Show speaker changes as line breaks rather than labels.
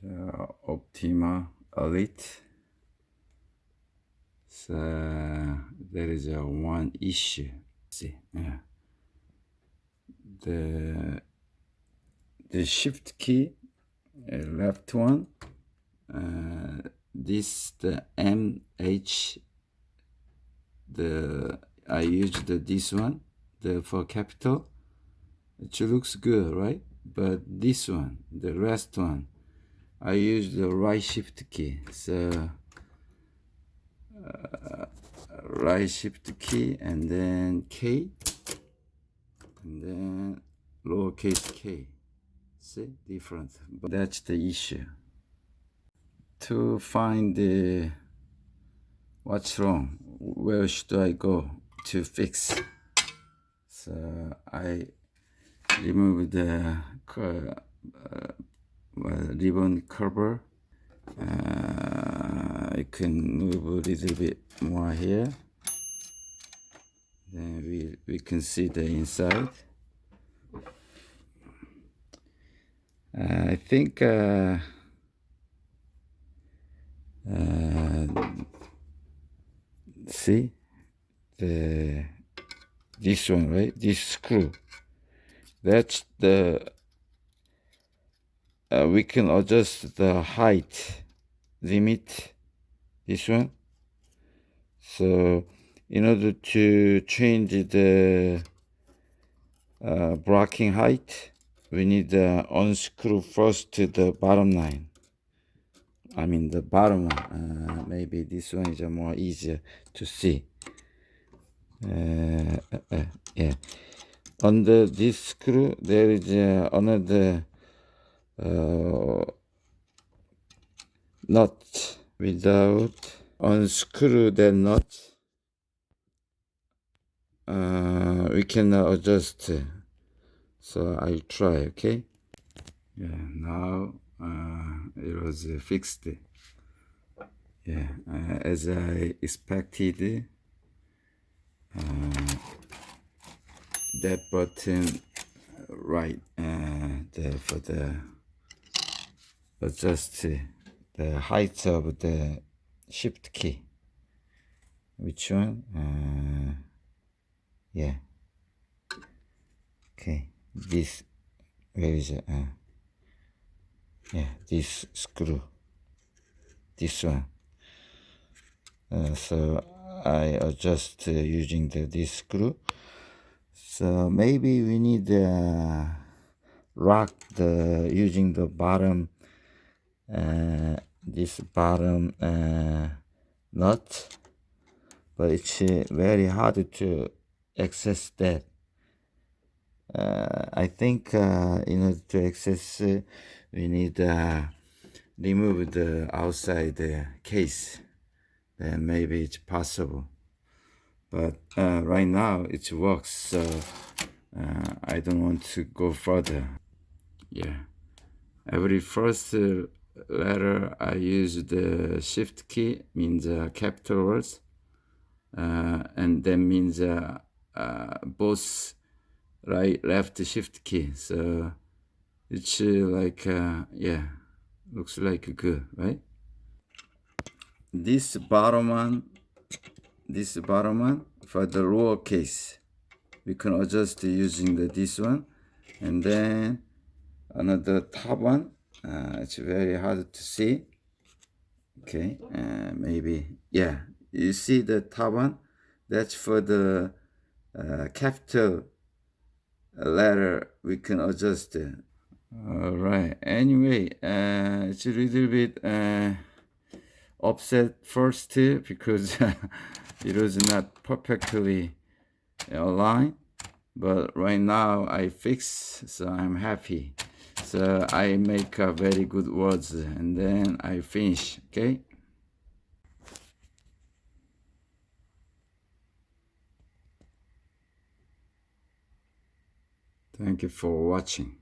the Optima Elite. So there is a one issue. See, yeah. The shift key, left one. This the MH. I used this one, for capital. It looks good, right? But this one, the rest one, I use the right shift key. So right shift key and then K and then lowercase k. See, different. But that's the issue. To find what's wrong, where should I go to fix? So I remove the ribbon cover. I can move a little bit more here. Then we can see the inside. I think see this one, right? This screw. That's the we can adjust the height limit. This one. So in order to change the blocking height, we need to unscrew first to the bottom line. I mean the bottom one. Maybe this one is more easier to see. Yeah. Under this screw, there is another nut. Without unscrew that nut, we can adjust. So I try, okay? Yeah, now it was fixed. Yeah, as I expected, that button right for the adjust the height of the shift key. Which one? Yeah. Okay. This, where is it? Yeah, this screw. This one. So I adjust using this screw. So maybe we need rock using the bottom. This bottom nut, but it's very hard to access that. I think in order to access, we need remove the outside case. Then maybe it's possible. But right now it works, so I don't want to go further. Yeah. Every first letter I use the shift key, means capital words, and that means both right left shift key. So it's like yeah, looks like good, right? This bottom one for the lower case, we can adjust using this one, and then another top one. It's very hard to see. Okay, maybe, yeah. You see the top one? That's for the capital letter. We can adjust it. All right. Anyway, it's a little bit upset first because it was not perfectly aligned. But right now I fix, so I'm happy. So I make very good words and then I finish, okay? Thank you for watching.